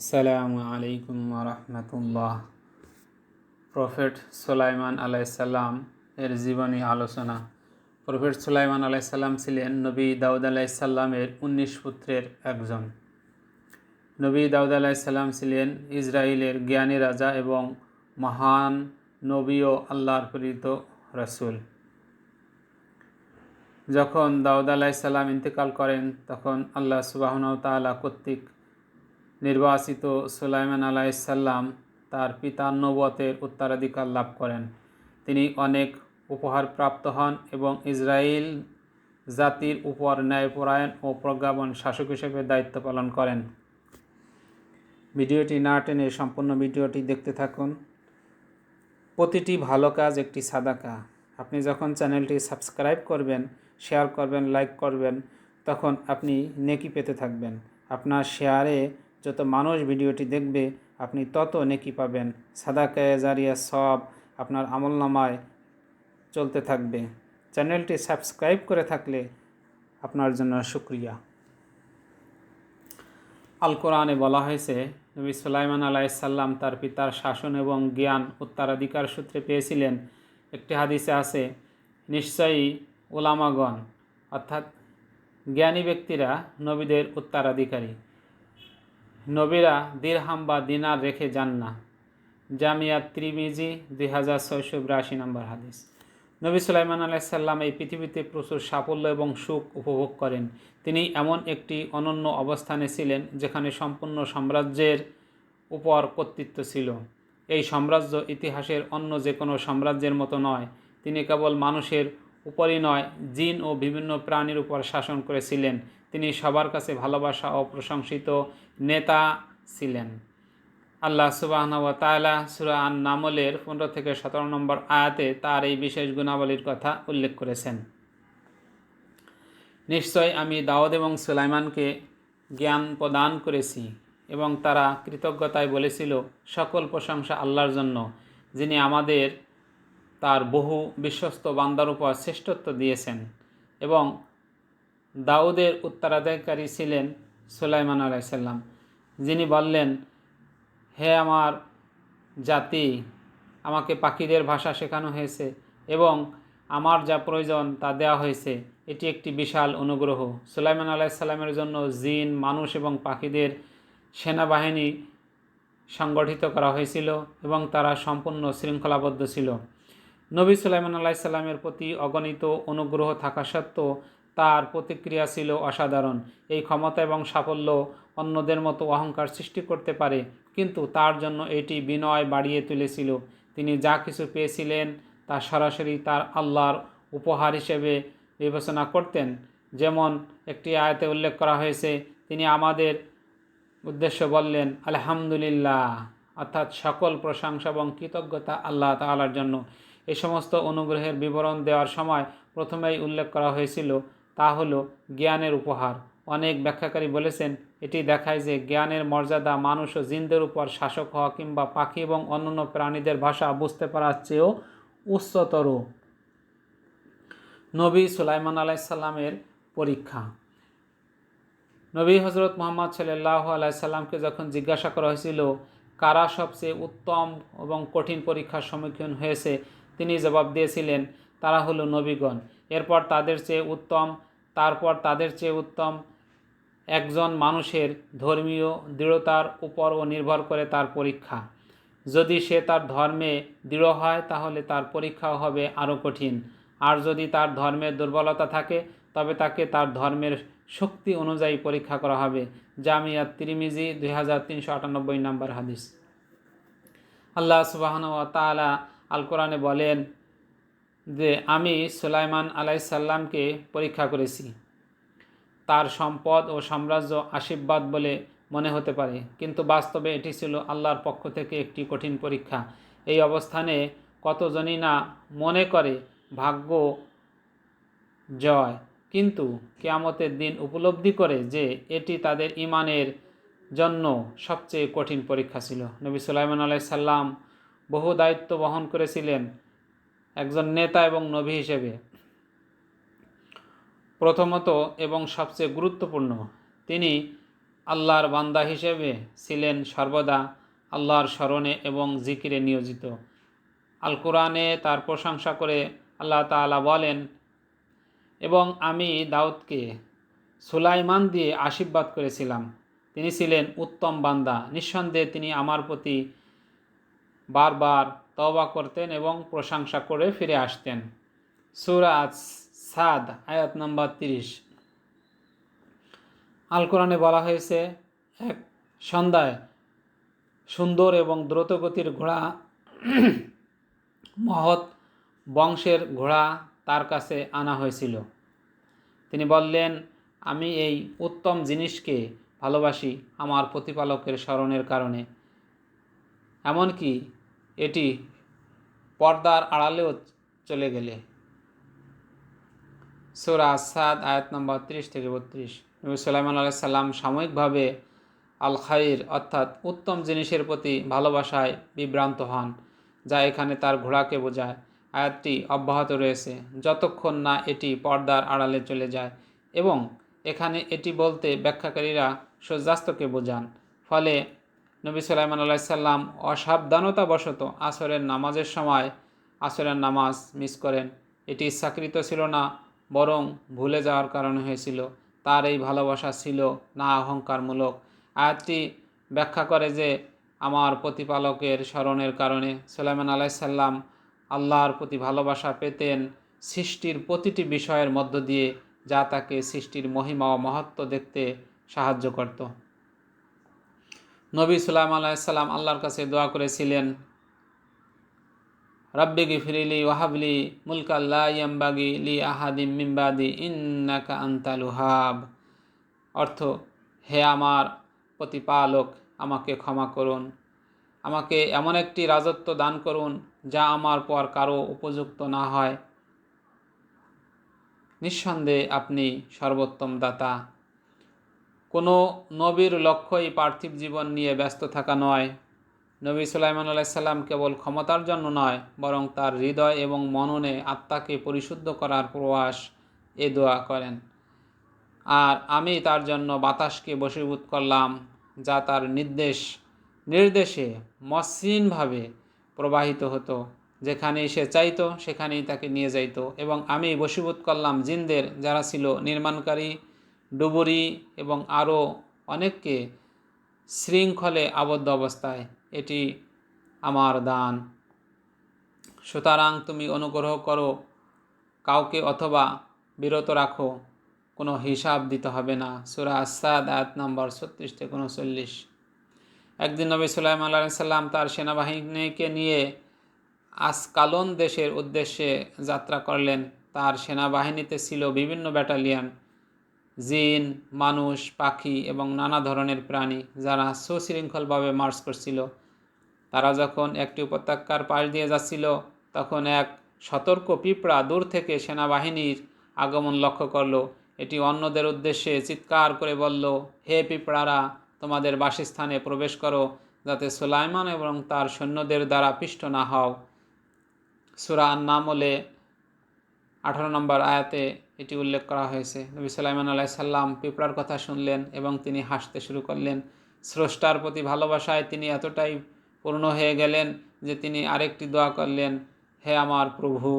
আসসালামু আলাইকুম রহমতুল্লাহ। প্রফেট সুলাইমান আলাইসাল্লাম এর জীবনী আলোচনা। প্রফেট সুলাইমান আলাইসাল্লাম ছিলেন নবী দাউদ আলাইসাল্লামের 19 পুত্রের একজন। নবী দাউদ আলাইসাল্লাম ছিলেন ইসরায়েলের জ্ঞানী রাজা এবং মহান নবী ও আল্লাহর প্রেরিত রাসূল। যখন দাউদ আলাইসাল্লাম ইন্তেকাল করেন তখন আল্লাহ সুবহানাহু ওয়া তাআলা কর্তৃক নির্বাচিত সুলাইমান আলাইসাল্লাম তার পিতার নবুয়তের উত্তরাধিকার লাভ করেন। তিনি অনেক উপহার প্রাপ্ত হন এবং ইসরায়েল জাতির উপর ন্যায়পরায়ণ ও প্রজ্ঞাবান শাসক হিসেবে দায়িত্ব পালন করেন। ভিডিওটি না টেনে সম্পূর্ণ ভিডিওটি দেখতে থাকুন। প্রতিটি ভালো কাজ একটি সাদাকা। আপনি যখন চ্যানেলটি সাবস্ক্রাইব করবেন, শেয়ার করবেন, লাইক করবেন, তখন আপনি নেকি পেতে থাকবেন। আপনার শেয়ারে যত মানুষ ভিডিওটি দেখবে আপনি তত নেকি পাবেন। সাদাকায়ে জারিয়া সব আপনার আমলনামায় চলতে থাকবে। চ্যানেলটি সাবস্ক্রাইব করে থাকলে আপনার জন্য শুকরিয়া। আল কোরআনে বলা হয়েছে নবী সুলাইমান আলাইসাল্লাম তার পিতার শাসন এবং জ্ঞান উত্তরাধিকার সূত্রে পেয়েছিলেন। একটি হাদিসে আছে, নিশ্চয়ই উলামাগণ অর্থাৎ জ্ঞানী ব্যক্তিরা নবীদের উত্তরাধিকারী। নবীরা দিরহাম বা দিনার রেখে যান না। জামিয়া তিরমিজি 2682 নম্বর হাদিস। নবী সুলাইমান আলাইসাল্লাম এই পৃথিবীতে প্রচুর সাফল্য এবং সুখ উপভোগ করেন। তিনি এমন একটি অনন্য অবস্থানে ছিলেন যেখানে সম্পূর্ণ সাম্রাজ্যের উপর কর্তৃত্ব ছিল। এই সাম্রাজ্য ইতিহাসের অন্য যে কোনো সাম্রাজ্যের মতো নয়। তিনি কেবল মানুষের উপরই নয়, জিন ও বিভিন্ন প্রাণীর উপর শাসন করেছিলেন। তিনি সবার কাছে ভালোবাসা ও প্রশংসিত নেতা ছিলেন। আল্লাহ সুবহানাহু ওয়া তাআলা সূরা আন-নামলের 15 থেকে 17 নম্বর আয়াতে তার এই বিশেষ গুণাবলীর কথা উল্লেখ করেছেন। নিশ্চয় আমি দাউদ এবং সুলাইমানকে জ্ঞান প্রদান করেছি এবং তারা কৃতজ্ঞতায় বলেছিল, সকল প্রশংসা আল্লাহর জন্য, যিনি আমাদের তার বহু বিশ্বস্ত বান্দার উপর শ্রেষ্ঠত্ব দিয়েছেন। এবং দাউদের উত্তরাধিকারী ছিলেন সুলাইমান আলাইসাল্লাম, যিনি বললেন, হে আমার জাতি, আমাকে পাখিদের ভাষা শেখানো হয়েছে এবং আমার যা প্রয়োজন তা দেওয়া হয়েছে। এটি একটি বিশাল অনুগ্রহ। সুলাইমান আলাইসাল্লামের জন্য জিন, মানুষ এবং পাখিদের সেনাবাহিনী সংগঠিত করা হয়েছিল এবং তারা সম্পূর্ণ শৃঙ্খলাবদ্ধ ছিল। নবী সুলাইমান আলাইসাল্লামের প্রতি অগণিত অনুগ্রহ থাকা সত্ত্বেও তার প্রতিক্রিয়া ছিল অসাধারণ। এই ক্ষমতা এবং সাফল্য অন্যদের মতো অহংকার সৃষ্টি করতে পারে, কিন্তু তার জন্য এটি বিনয় বাড়িয়ে তুলেছিল। তিনি যা কিছু পেয়েছিলেন তা সরাসরি তার আল্লাহর উপহার হিসেবে বিবেচনা করতেন। যেমন একটি আয়াতে উল্লেখ করা হয়েছে, তিনি আমাদের উদ্দেশ্য বললেন, আলহামদুলিল্লাহ, অর্থাৎ সকল প্রশংসা এবং কৃতজ্ঞতা আল্লাহ তাআলার জন্য। এই সমস্ত অনুগ্রহের বিবরণ দেওয়ার সময় প্রথমেই উল্লেখ করা হয়েছিল তা হলো জ্ঞানের উপহার। অনেক ব্যাখ্যাকারী বলেছেন, এটি দেখায় যে জ্ঞানের মর্যাদা মানুষ ও জিনদের উপর শাসক হওয়া কিংবা পাখি এবং অন্যান্য প্রাণীদের ভাষা বুঝতে পারার চেয়েও উচ্চতর। নবী সুলাইমান আলাইসাল্লামের পরীক্ষা। নবী হজরত মুহাম্মদ সাল্লাল্লাহু আলাইহি সাল্লামকে যখন জিজ্ঞাসা করা হয়েছিল কারা সবচেয়ে উত্তম এবং কঠিন পরীক্ষার সম্মুখীন হয়েছে, তিনি জবাব দিয়েছিলেন, তারা হলো নবীগণ, এরপর তাদের চেয়ে উত্তম, তারপর তাদের চেয়ে উত্তম। একজন মানুষের ধর্মীয় দৃঢ়তার উপরও নির্ভর করে তার পরীক্ষা। যদি সে তার ধর্মে দৃঢ় হয় তাহলে তার পরীক্ষাও হবে আরও কঠিন। আর যদি তার ধর্মের দুর্বলতা থাকে তবে তাকে তার ধর্মের শক্তি অনুযায়ী পরীক্ষা করা হবে। জামিয়া তিরমিজি 2398 নম্বর হাদিস। আল্লাহ সুবহানাহু ওয়া তাআলা আল কোরআনে বলেন যে আমি সুলাইমান আলাইসাল্লামকে পরীক্ষা করেছি। তার সম্পদ ও সাম্রাজ্য আশীর্বাদ বলে মনে হতে পারে, কিন্তু বাস্তবে এটি ছিল আল্লাহর পক্ষ থেকে একটি কঠিন পরীক্ষা। এই অবস্থানে কতজনই না মনে করে ভাগ্য জয়, কিন্তু কিয়ামতের দিন উপলব্ধি করে যে এটি তাদের ঈমানের জন্য সবচেয়ে কঠিন পরীক্ষা ছিল। নবী সুলাইমান আলাইসাল্লাম বহু দায়িত্ব বহন করেছিলেন একজন নেতা এবং নবী হিসেবে। প্রথমত এবং সবচেয়ে গুরুত্বপূর্ণ, তিনি আল্লাহর বান্দা হিসেবে ছিলেন সর্বদা আল্লাহর স্মরণে এবং জিকিরে নিয়োজিত। আল কোরআনে তার প্রশংসা করে আল্লাহ তাআলা বলেন, এবং আমি দাউদকে সুলাইমান দিয়ে আশীর্বাদ করেছিলাম। তিনি ছিলেন উত্তম বান্দা, নিঃসন্দেহে তিনি আমার প্রতি বারবার তওবা করতেন এবং প্রশংসা করে ফিরে আসতেন। সূরা সাদ আয়াত নম্বর 30। আল কোরআনে বলা হয়েছে, এক সন্ধ্যায় সুন্দর এবং দ্রুতগতির ঘোড়া, মহৎ বংশের ঘোড়া তার কাছে আনা হয়েছিল। তিনি বললেন, আমি এই উত্তম জিনিসকে ভালোবাসি আমার প্রতিপালকের স্মরণের কারণে, এমনকি এটি পর্দার আড়ালেও চলে গেলে। সূরা সাদ আয়াত নম্বর 30-32। নবী সুলাইমান আলাইহিস সালাম সাময়িকভাবে আল খাইর অর্থাৎ উত্তম জিনিসের প্রতি ভালোবাসায় বিভ্রান্ত হন, যা এখানে তার ঘোড়াকে বোঝায়। আয়াতটি অব্যাহত রয়েছে যতক্ষণ না এটি পর্দার আড়ালে চলে যায়, এবং এখানে এটি বলতে ব্যাখ্যাকারীরা সূর্যাস্তকে বোঝান। ফলে নবী সুলাইমান আলাইহিস সালাম অসাবধানতাবশত আসরের নামাজের সময় আসরের নামাজ মিস করেন। এটি ইচ্ছাকৃত ছিল না, বরং ভুলে যাওয়ার কারণে হয়েছিল। তার এই ভালোবাসা ছিল না অহংকারমূলক। আয়াতটি ব্যাখ্যা করে যে আমার প্রতিপালকের স্মরণের কারণে সুলাইমান আলাইহিস সালাম আল্লাহর প্রতি ভালোবাসা পেতেন সৃষ্টির প্রতিটি বিষয়ের মধ্য দিয়ে, যা তাকে সৃষ্টির মহিমা ও মহত্ব দেখতে সাহায্য করত। নবী সুলাইমান আলাইহিস সালাম আল্লাহর কাছে দোয়া করেছিলেন, রাব্বি গিফরিলি ওয়াহাবলি মুলকা লা ইয়ামবাগি লি আহাদিম মিন বাদি ইন্নাকা আনতাল ওয়াহাব। অর্থ, হে আমার প্রতিপালক, আমাকে ক্ষমা করুন, আমাকে এমন একটি রাজত্ব দান করুন যা আমার পর কারো উপযুক্ত না হয়। নিঃসন্দেহে আপনি সর্বোত্তম দাতা। কোনো নবীর লক্ষ্যই পার্থিব জীবন নিয়ে ব্যস্ত থাকা নয়। নবী সুলাইমান আলাইহিস সালাম কেবল ক্ষমতার জন্য নয়, বরং তার হৃদয় এবং মননে আত্মাকে পরিশুদ্ধ করার প্রয়াস এ দোয়া করেন। আর আমি তার জন্য বাতাসকে বশীভূত করলাম, যা তার নির্দেশে মসৃণভাবে প্রবাহিত হতো। যেখানেই সে চাইতো সেখানেই তাকে নিয়ে যাইত। এবং আমি বশীভূত করলাম জিনদের, যারা ছিল নির্মাণকারী, ডুবুরি এবং আরও অনেককে শৃঙ্খলে আবদ্ধ অবস্থায়। এটি আমার দান। সুতরাং তুমি অনুগ্রহ করো কাউকে অথবা বিরত রাখো, কোনো হিসাব দিতে হবে না। সূরা আস-সাদ আয়াত নম্বর 36-39। একদিন নবী সুলাইমান আলাইহিস সালাম তার সেনাবাহিনীকে নিয়ে আসকালন দেশের উদ্দেশ্যে যাত্রা করলেন। তার সেনাবাহিনীতে ছিল বিভিন্ন ব্যাটালিয়ন, জিন, মানুষ, পাখি এবং নানা ধরনের প্রাণী, যারা সুশৃঙ্খলভাবে মার্চ করছিল। তারা যখন একটি উপত্যকার পাশ দিয়ে যাচ্ছিল, তখন এক সতর্ক পিঁপড়া দূর থেকে সেনাবাহিনীর আগমন লক্ষ্য করল। এটি অন্যদের উদ্দেশ্যে চিৎকার করে বলল, হে পিঁপড়ারা, তোমাদের বাসস্থানে প্রবেশ করো, যাতে সুলাইমান এবং তার সৈন্যদের দ্বারা পিষ্ট না হও। সূরা আন-নামলে 18 নম্বর আয়াতে এটি উল্লেখ করা হয়েছে। নবী সুলাইমান আলাইহিস সালাম পিঁপড়ার কথা শুনলেন এবং তিনি হাসতে শুরু করলেন। স্রষ্টার প্রতি ভালোবাসায় তিনি এতটাই পূর্ণ হয়ে গেলেন যে তিনি আরেকটি দোয়া করলেন, হে আমার প্রভু,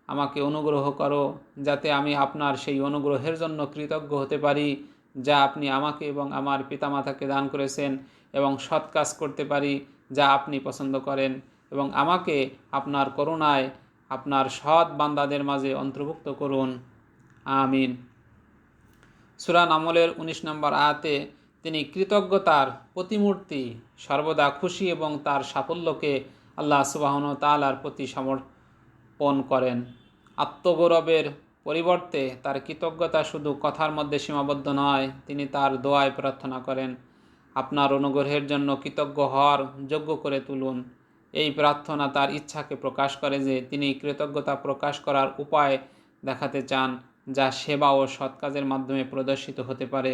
আমাকে অনুগ্রহ করো, যাতে আমি আপনার সেই অনুগ্রহের জন্য কৃতজ্ঞ হতে পারি যা আপনি আমাকে এবং আমার পিতামাতাকে দান করেছেন, এবং সৎ কাজ করতে পারি যা আপনি পছন্দ করেন, এবং আমাকে আপনার করুণায় আপনার সৎ বান্দাদের মাঝে অন্তর্ভুক্ত করুন। আমিন। সূরা নামলের 19 নম্বর আয়াতে তিনি কৃতজ্ঞতার প্রতিমূর্তি, সর্বদা খুশি এবং তার সাফল্যকে আল্লাহ সুবহানাহু ওয়া তাআলার প্রতি সমর্পণ করেন। আত্মগৌরবের পরিবর্তে তার কৃতজ্ঞতা শুধু কথার মধ্যে সীমাবদ্ধ নয়, তিনি তার দোয়ায় প্রার্থনা করেন, আপনার অনুগ্রহের জন্য কৃতজ্ঞ হওয়ার যোগ্য করে তুলুন। এই প্রার্থনা তার ইচ্ছাকে প্রকাশ করে যে তিনি কৃতজ্ঞতা প্রকাশ করার উপায় দেখাতে চান, যা সেবা ও সৎ কাজের মাধ্যমে প্রদর্শিত হতে পারে।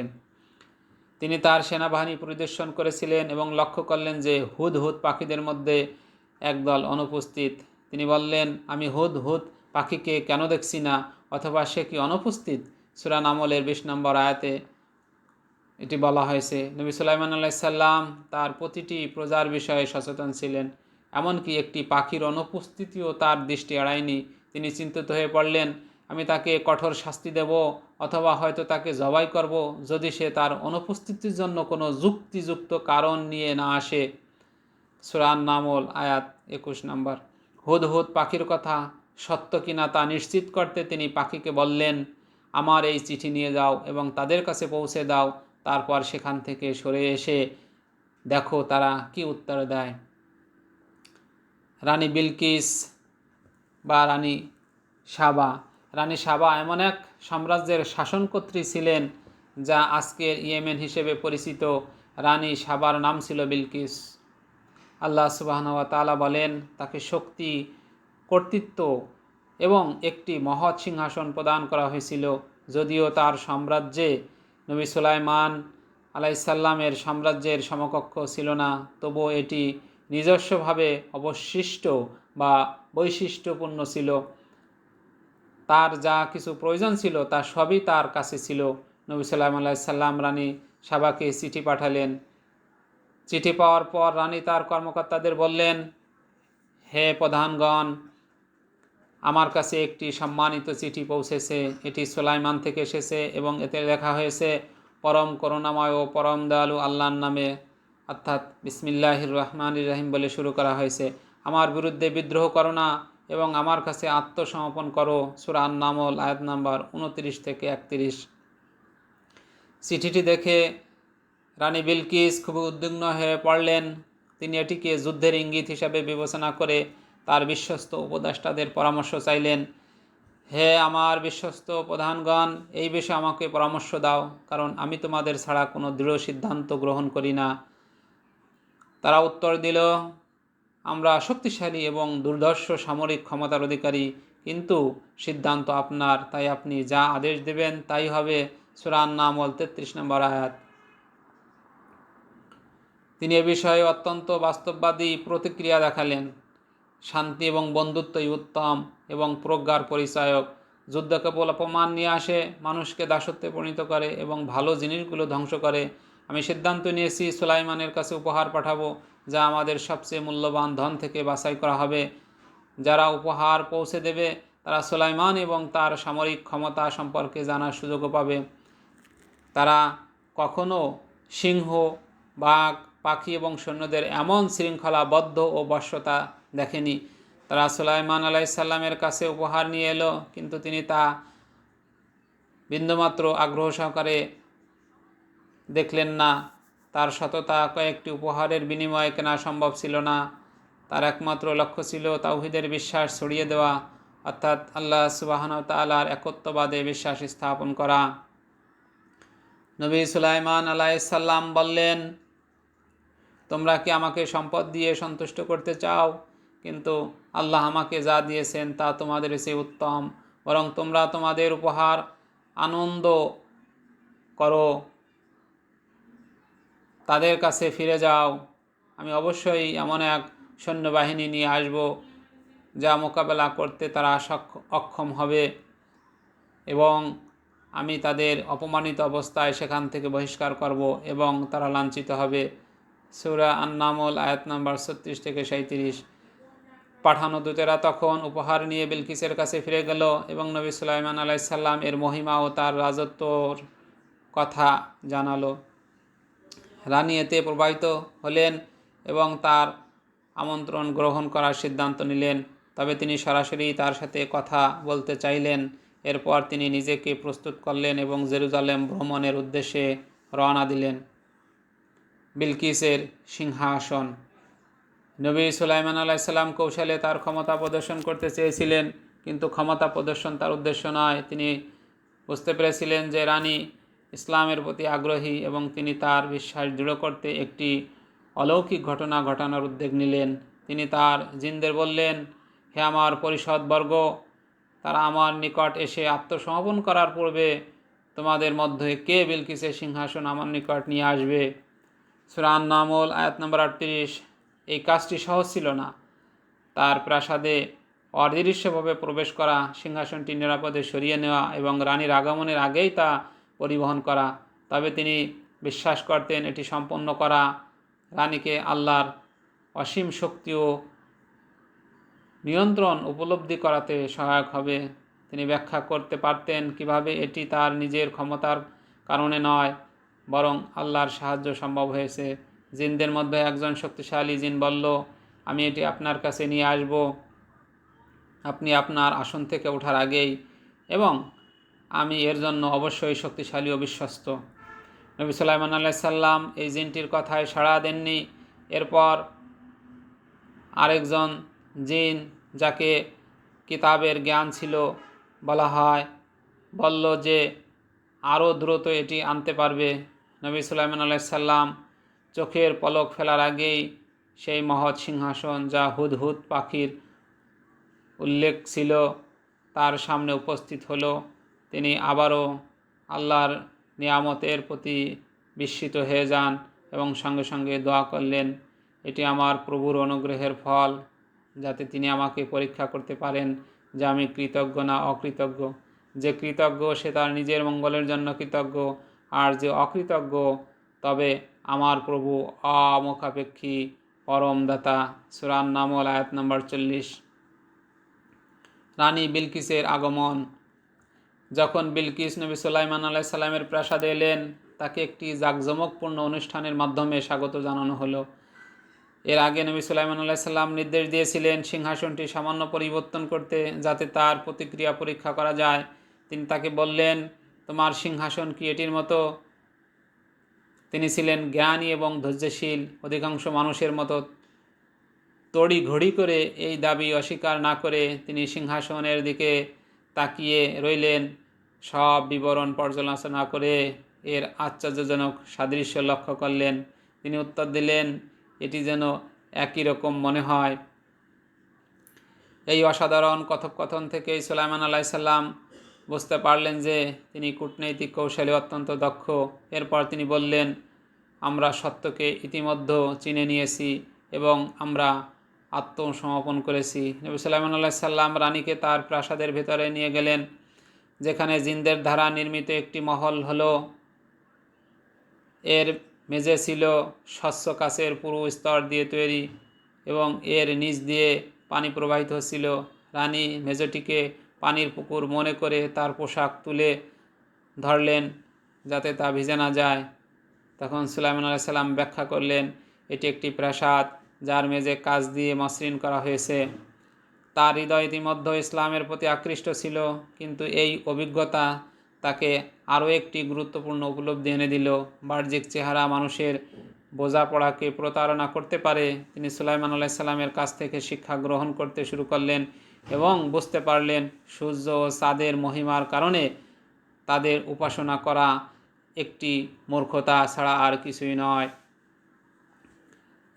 তিনি তার সেনাবাহিনী পরিদর্শন করেছিলেন এবং লক্ষ্য করলেন যে হুদহুদ পাখিদের মধ্যে একদল অনুপস্থিত। তিনি বললেন, আমি হুদহুদ পাখিকে কেন দেখছি না, অথবা সে কি অনুপস্থিত? সূরা নামলের 20 নম্বর আয়াতে এটি বলা হয়েছে। নবী সুলাইমান আলাইহিস সালাম তার প্রতিটি প্রজার বিষয়ে সচেতন ছিলেন, এমনকি একটি পাখির অনুপস্থিতিও তার দৃষ্টি এড়ায়নি। তিনি চিন্তিত হয়ে পড়লেন, আমি তাকে কঠোর শাস্তি দেব অথবা হয়তো তাকে জবাই করব যদি সে তার অনুপস্থিতির জন্য কোনো যুক্তিযুক্ত কারণ নিয়ে না আসে। সূরা আন-নামল আয়াত 21 নম্বর। হুদহুদ পাখির কথা সত্য কিনা তা নিশ্চিত করতে তিনি পাখিকে বললেন, আমার এই চিঠি নিয়ে যাও এবং তাদের কাছে পৌঁছে দাও, তারপর সেখান থেকে সরে এসে দেখো তারা কি উত্তর দেয়। রানী বিলকিস বা রানী সাবা এমন এক সাম্রাজ্যের শাসনকর্ত্রী ছিলেন যা আজকের ইয়েমেন হিসেবে পরিচিত। রানী সাবার নাম ছিল বিলকিস। আল্লাহ সুবহানাহু ওয়া তাআলা বলেন, তাকে শক্তি, কর্তৃত্ব এবং একটি মহৎ সিংহাসন প্রদান করা হয়েছিল। যদিও তার সাম্রাজ্যে নবী সুলাইমান আলাইহিস সালামের সাম্রাজ্যের সমকক্ষ ছিল না, তবুও এটি নিজস্বভাবে অবশিষ্ট বা বৈশিষ্ট্যপূর্ণ ছিল। তার যা কিছু প্রয়োজন ছিল তা সবই তার কাছে ছিল। নবী সুলাইমান আলাইহিস সালাম রানী সাবাকে চিঠি পাঠালেন। চিঠি পাওয়ার পর রানী তার কর্মকর্তাদের বললেন, হে প্রধানগণ, আমার কাছে একটি সম্মানিত চিঠি পৌঁছেছে। এটি সুলাইমান থেকে এসেছে এবং এতে লেখা হয়েছে পরম করুণাময় ও পরম দয়ালু আল্লাহর নামে, অর্থাৎ বিসমিল্লাহির রহমানির রহিম বলে শুরু করা হয়েছে। আমার বিরুদ্ধে বিদ্রোহ করো না এবং আমার কাছে আত্মসমর্পণ করো। সূরা আন-নামল আয়াত নাম্বার 29 থেকে 31। চিঠিটি দেখে রানী বিলকিস খুবই উদ্বিগ্ন হয়ে পড়লেন। তিনি এটিকে যুদ্ধের ইঙ্গিত হিসাবে বিবেচনা করে তার বিশ্বস্ত উপদেষ্টাদের পরামর্শ চাইলেন। হে আমার বিশ্বস্ত প্রধানগণ, এই বিষয়ে আমাকে পরামর্শ দাও, কারণ আমি তোমাদের ছাড়া কোনো দৃঢ় সিদ্ধান্ত গ্রহণ করি না। তারা উত্তর দিল, আমরা শক্তিশালী এবং দুর্ধর্ষ সামরিক ক্ষমতার অধিকারী, কিন্তু সিদ্ধান্ত আপনার, তাই আপনি যা আদেশ দেবেন তাই হবে। সূরা আন-নামল 33 নম্বর আয়াত। তিনি এ বিষয়ে অত্যন্ত বাস্তববাদী প্রতিক্রিয়া দেখালেন। শান্তি এবং বন্ধুত্বই উত্তম এবং প্রজ্ঞার পরিচায়ক। যুদ্ধ কেবল অপমান নিয়ে আসে, মানুষকে দাসত্বে পরিণত করে এবং ভালো জিনিসগুলো ধ্বংস করে। আমি সিদ্ধান্ত নিয়েছি সুলাইমানের কাছে উপহার পাঠাবো, যা আমাদের সবচেয়ে মূল্যবান ধন থেকে বাছাই করা হবে। যারা উপহার পৌঁছে দেবে তারা সুলাইমান এবং তার সামরিক ক্ষমতা সম্পর্কে জানার সুযোগও পাবে। তারা কখনো সিংহ, বাঘ, পাখি এবং সৈন্যদের এমন শৃঙ্খলাবদ্ধ ও বশ্যতা দেখেনি। তারা সুলাইমান আলাইহিস সালামের কাছে উপহার নিয়ে এলো, কিন্তু তিনি তা বিন্দুমাত্র আগ্রহ সহকারে দেখলেন না। তার সততা কয়েকটি উপহারের বিনিময়ে কেনা সম্ভব ছিল না। তার একমাত্র লক্ষ্য ছিল তাওহীদের বিশ্বাস ছড়িয়ে দেওয়া, অর্থাৎ আল্লাহ সুবহানাহু ওয়া তাআলার একত্ববাদে বিশ্বাস স্থাপন করা। নবী সুলাইমান আলাইহিস সালাম বললেন, তোমরা কি আমাকে সম্পদ দিয়ে সন্তুষ্ট করতে চাও? কিন্তু আল্লাহ আমাকে যা দিয়েছেন তা তোমাদের চেয়ে উত্তম। বরং তোমরা তোমাদের উপহার আনন্দ করো, তাদের কাছে ফিরে যাও। আমি অবশ্যই এমন এক সৈন্যবাহিনী নিয়ে আসব যা মোকাবেলা করতে তারা অক্ষম হবে এবং আমি তাদের অপমানিত অবস্থায় সেখান থেকে বহিষ্কার করব এবং তারা লাঞ্ছিত হবে। সূরা আন-নামল আয়াত নাম্বার 36 থেকে 37। পাঠানো দূতেরা তখন উপহার নিয়ে বিলকিসের কাছে ফিরে গেল এবং নবী সুলাইমান আলাইহিস সালাম এর মহিমা ও তার রাজত্বর কথা জানালো। রানী এতে প্রভাবিত হলেন এবং তার আমন্ত্রণ গ্রহণ করার সিদ্ধান্ত নিলেন। তবে তিনি সরাসরি তার সাথে কথা বলতে চাইলেন। এরপর তিনি নিজেকে প্রস্তুত করলেন এবং জেরুজালেম ভ্রমণের উদ্দেশ্যে রওনা দিলেন। বিলকিসের সিংহাসন। নবী সুলাইমান আলাইহিস সালাম কৌশলে তার ক্ষমতা প্রদর্শন করতে চেয়েছিলেন, কিন্তু ক্ষমতা প্রদর্শন তার উদ্দেশ্য নয়। তিনি বুঝতে পেরেছিলেন যে রানী ইসলামের প্রতি আগ্রহী এবং তিনি তার বিশ্বাস দৃঢ় করতে একটি অলৌকিক ঘটনা ঘটানোর উদ্যোগ নিলেন। তিনি তার জিনদের বললেন, হে আমার পরিষদবর্গ, তারা আমার নিকট এসে আত্মসমর্পণ করার পূর্বে তোমাদের মধ্যে কে বিলকিসের সিংহাসন আমার নিকট নিয়ে আসবে? সূরা আন-নামল আয়াত নম্বর 38। এই কাজটি সহজ ছিল না। তার প্রাসাদে অদৃশ্যভাবে প্রবেশ করা, সিংহাসনটি নিরাপদে সরিয়ে নেওয়া এবং রানীর আগমনের আগেই তা পরিবহন করা। তবে তিনি বিশ্বাস করতেন এটি সম্পন্ন করা রানীকে আল্লাহর অসীম শক্তি ও নিয়ন্ত্রণ উপলব্ধি করাতে সহায়ক হবে। তিনি ব্যাখ্যা করতে পারতেন কিভাবে এটি তার নিজের ক্ষমতার কারণে নয়, বরং আল্লাহর সাহায্য সম্ভব হয়েছে। জিনদের মধ্যে একজন শক্তিশালী জিন বলল, আমি এটি আপনার কাছে নিয়ে আসব আপনি আপনার আসন থেকে ওঠার আগেই, এবং আমি এর জন্য অবশ্যই শক্তিশালী ও বিশ্বস্ত। নবী সুলাইমান আলাইহিস সালাম এই জিনটির কথায় সাড়া দেননি। এরপর আরেকজন জিন, যাকে কিতাবের জ্ঞান ছিল বলা হয়, বলল যে আরও দ্রুত এটি আনতে পারবে। নবী সুলাইমান আলাইহিস সালাম চোখের পলক ফেলার আগেই সেই মহৎ সিংহাসন, যা হুদহুদ পাখির উল্লেখ ছিল, তার সামনে উপস্থিত হলো। তিনি আবারও আল্লাহর নিয়ামতের প্রতি বিস্মিত হয়ে যান এবং সঙ্গে সঙ্গে দোয়া করলেন, এটি আমার প্রভুর অনুগ্রহের ফল, যাতে তিনি আমাকে পরীক্ষা করতে পারেন যে আমি কৃতজ্ঞ না অকৃতজ্ঞ। যে কৃতজ্ঞ সে তার নিজের মঙ্গলের জন্য কৃতজ্ঞ, আর যে অকৃতজ্ঞ তবে আমার প্রভু অমুখাপেক্ষী পরম দাতা। সূরা আন-নামল আয়াত নম্বর 40। রানী বিলকিসের আগমন। যখন বিলকিস নবী সুলাইমান আলাইহিস সালামের প্রাসাদে এলেন, তাকে একটি জাঁকজমকপূর্ণ অনুষ্ঠানের মাধ্যমে স্বাগত জানানো হলো। এর আগে নবী সুলাইমান আলাইহিস সালাম নির্দেশ দিয়েছিলেন সিংহাসনটি সামান্য পরিবর্তন করতে, যাতে তার প্রতিক্রিয়া পরীক্ষা করা যায়। তিনি তাকে বললেন, তোমার সিংহাসন কি এটির মতো? তিনি ছিলেন জ্ঞানী এবং ধৈর্যশীল। অধিকাংশ মানুষের মতো তড়িঘড়ি করে এই দাবি অস্বীকার না করে তিনি সিংহাসনের দিকে তাকিয়ে রইলেন। সব বিবরণ পর্যালোচনা করে এর আশ্চর্যজনক সাদৃশ্য লক্ষ্য করলেন। তিনি উত্তর দিলেন, এটি যেন একই রকম মনে হয়। এই অসাধারণ কথোপকথন থেকেই সুলাইমান আলাইহিস সালাম বুঝতে পারলেন যে তিনি কূটনৈতিক কৌশলে অত্যন্ত দক্ষ। এরপর তিনি বললেন, আমরা সত্যকে ইতিমধ্যে চিনে নিয়েছি এবং আমরা আত্মসমর্পণ করেছি। নবী সুলাইমান আলাইহিস সালাম রানীকে তার প্রাসাদের ভেতরে নিয়ে গেলেন, যেখানে জিনদের দ্বারা নির্মিত একটি মহল হলো। এর মেঝে ছিল স্বচ্ছ কাচের পুরু স্তর দিয়ে তৈরি এবং এর নিচ দিয়ে পানি প্রবাহিত হচ্ছিল। রানী মেঝেটিকে পানির পুকুর মনে করে তার পোশাক তুলে ধরলেন যাতে তা ভিজে না যায়। তখন সুলাইমান আলাইহিস সালাম ব্যাখ্যা করলেন, এটি একটি প্রাসাদ যার মেঝে কাচ দিয়ে মসৃণ করা হয়েছে। তার হৃদয় ইতিমধ্যে ইসলামের প্রতি আকৃষ্ট ছিল, কিন্তু এই অভিজ্ঞতা তাকে আরও একটি গুরুত্বপূর্ণ উপলব্ধি এনে দিল। বাহ্যিক চেহারা মানুষের বোঝাপড়াকে প্রতারণা করতে পারে। তিনি সুলাইমান আলাইহিস সালামের কাছ থেকে শিক্ষা গ্রহণ করতে শুরু করলেন এবং বুঝতে পারলেন সূর্য ও চাঁদের মহিমার কারণে তাদের উপাসনা করা একটি মূর্খতা ছাড়া আর কিছুই নয়।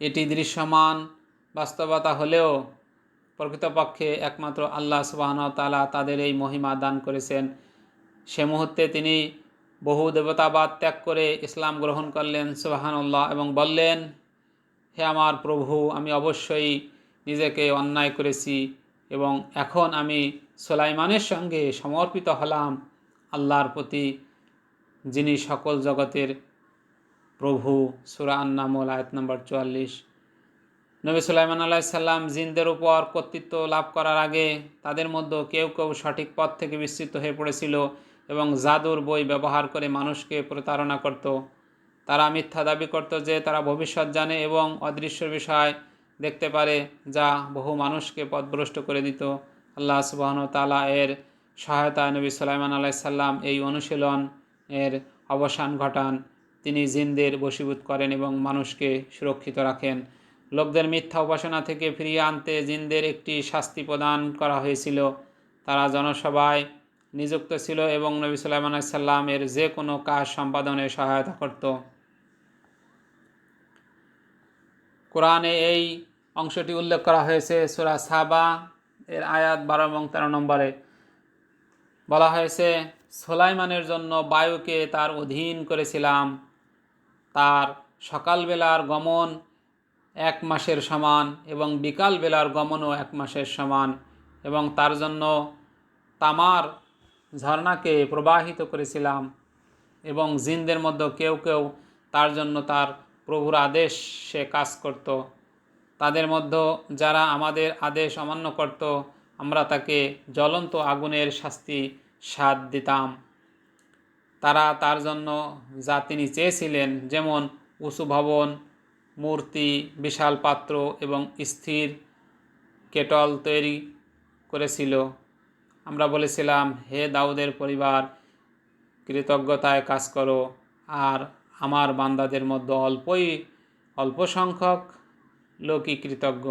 এটি দৃশ্যমান বাস্তবতা হলেও প্রকৃতপক্ষে একমাত্র আল্লাহ সুবহানাহু ওয়া তাআলা তাদের এই মহিমা দান করেছেন। সে মুহূর্তে তিনি বহু দেবতাবাদ ত্যাগ করে ইসলাম গ্রহণ করলেন, সুবহানাল্লাহ, এবং বললেন, হে আমার প্রভু, আমি অবশ্যই নিজেকে অন্যায় করেছি এবং এখন আমি সুলাইমানের সঙ্গে সমর্পিত হলাম আল্লাহর প্রতি, যিনি সকল জগতের প্রভু। সূরা আন-নামল আয়াত নম্বর 44। নবী সুলাইমান আলাইহিস সালাম জিনদের উপর কর্তৃত্ব লাভ করার আগে তাদের মধ্যে কেউ কেউ সঠিক পথ থেকে বিচ্যুত হয়ে পড়েছিল এবং জাদুর বই ব্যবহার করে মানুষকে প্রতারণা করত। তারা মিথ্যা দাবি করত যে তারা ভবিষ্যৎ জানে এবং অদৃশ্য বিষয় দেখতে পারে, যা বহু মানুষকে পথভ্রষ্ট করে দিত। আল্লাহ সুবহানাহু ওয়া তাআলা এর সহায়তায় নবী সুলাইমান আলাইহিস সালাম এই অনুশীলন এর অবসান ঘটান। তিনি জিনদের বশীভূত করেন এবং মানুষকে সুরক্ষিত রাখেন। লোকদের মিথ্যা উপাসনা থেকে ফিরিয়ে আনতে জিনদের একটি শাস্তি প্রদান করা হয়েছিল। তারা জনসভায় নিযুক্ত ছিল এবং নবী সুলাইমান আলাইহিস সালাম এর যে কোনো কাজ সম্পাদনে সহায়তা করত। কোরআনে এই অংশটি উল্লেখ করা হয়েছে সূরা সাবা এর আয়াত 12 এবং 13 নম্বরে। বলা হয়েছে, সুলাইমানের জন্য বায়ুকে তার অধীন করেছিলাম। তার সকালবেলার গমন 1 মাসের সমান এবং বিকালবেলার গমনও 1 মাসের সমান, এবং তার জন্য তামার ঝর্ণাকে প্রবাহিত করেছিলাম এবং জিনদের মধ্যে কেউ কেউ তার জন্য তার প্রভুর আদেশ সে কাজ করত। তাদের মধ্যে যারা আমাদের আদেশ অমান্য করত আমরা তাকে জ্বলন্ত আগুনের শাস্তি স্বাদ দিতাম। তারা তার জন্য যা তিনি চেয়েছিলেন, যেমন উঁচু ভবন, মূর্তি, বিশাল পাত্র এবং স্থির কেটল তৈরি করেছিল। আমরা বলেছিলাম, হে দাউদের পরিবার, কৃতজ্ঞতায় কাজ করো, আর আমার বান্দাদের মধ্যে অল্প সংখ্যক লোকই কৃতজ্ঞ।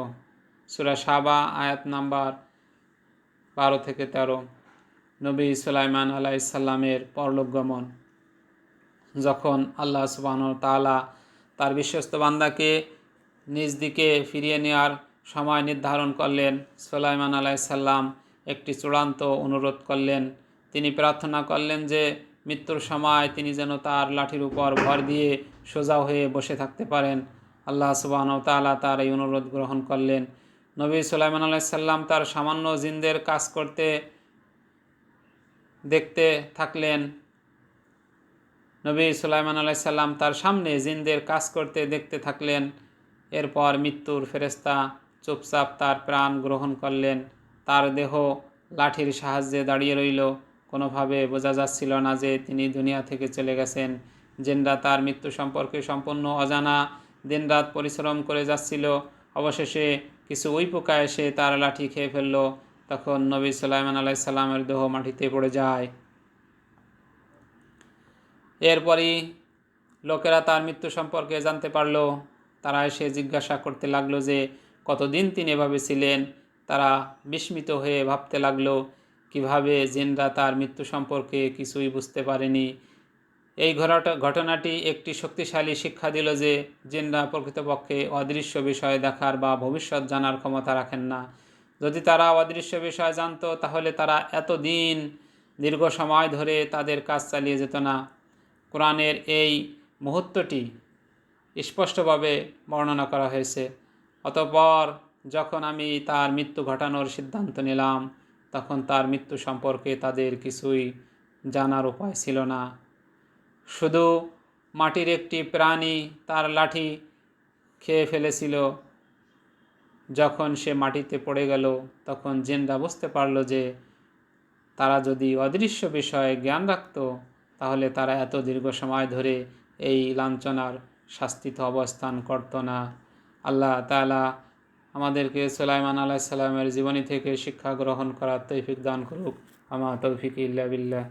সূরা সাবা আয়াত নাম্বার 12 থেকে 13। নবী সুলাইমান আলাইহিস সালামের পরলোকগমন। যখন আল্লাহ সুবহানাহু ওয়া তাআলা তার বিশ্বস্ত বান্দাকে নিজ দিকে ফিরিয়ে নেওয়ার সময় নির্ধারণ করলেন, সুলাইমান আলাইহিস সালাম একটি চূড়ান্ত অনুরোধ করলেন। তিনি প্রার্থনা করলেন যে মৃত্যুর সময় তিনি যেন তার লাঠির উপর ভর দিয়ে সোজা হয়ে বসে থাকতে পারেন। আল্লাহ সুবহানাহু ওয়া তাআলা তার এই অনুরোধ গ্রহণ করলেন। নবী সুলাইমান আলাইহিস সালাম তার সামান্য জিনদের কাজ করতে দেখতে থাকলেন। নবী সুলাইমান আলাইহিস সালাম তার সামনে জিনদের কাজ করতে দেখতে থাকলেন। এরপর মৃত্যুর ফেরেশতা চুপচাপ তার প্রাণ গ্রহণ করলেন। তার দেহ লাঠির সাহায্যে দাঁড়িয়ে রইল। কোনোভাবে বোঝা যাচ্ছিল না যে তিনি দুনিয়া থেকে চলে গেছেন। জিনরা তার মৃত্যু সম্পর্কে সম্পূর্ণ অজানা, দিনরাত পরিশ্রম করে যাচ্ছিল। অবশেষে কিছু উইপোকা এসে তার লাঠি খেয়ে ফেলল। তখন নবী সুলাইমান আলাইহিস সালামের দেহ মাটিতে পড়ে যায়। এরপরই লোকেরা তার মৃত্যু সম্পর্কে জানতে পারল। তারা এসে জিজ্ঞাসা করতে লাগলো যে কতদিন তিনি এভাবে ছিলেন। তারা বিস্মিত হয়ে ভাবতে লাগলো, কিভাবে জিনরা তার মৃত্যু সম্পর্কে কিছুই বুঝতে পারেনি। এই ঘটনাটি একটি শক্তিশালী শিক্ষা দিল যে জিনরা প্রকৃতপক্ষে অদৃশ্য বিষয় দেখার বা ভবিষ্যৎ জানার ক্ষমতা রাখেন না। যদি তারা অদৃশ্য বিষয় জানতো তাহলে তারা এতদিন দীর্ঘ সময় ধরে তাদের কাজ চালিয়ে যেত না। কোরআনের এই মুহূর্তটি স্পষ্টভাবে বর্ণনা করা হয়েছে। অতঃপর যখন আমি তার মৃত্যু ঘটানোর সিদ্ধান্ত নিলাম, তখন তার মৃত্যু সম্পর্কে তাদের কিছুই জানার উপায় ছিল না। শুধু মাটির একটি প্রাণী তার লাঠি খেয়ে ফেলেছিল। যখন সে মাটিতে পড়ে গেল, তখন জিনরা বুঝতে পারল যে তারা যদি অদৃশ্য বিষয়ে জ্ঞান রাখত তাহলে তারা এত দীর্ঘ সময় ধরে এই লাঞ্ছনার শাস্তিতে অবস্থান করত না। আল্লাহ তাআলা আমাদেরকে সুলাইমান আলাইহিস সালামের জীবনী থেকে শিক্ষা গ্রহণ করার তৌফিক দান করুক। আমা তৌফিক ইল্লা বিল্লাহ।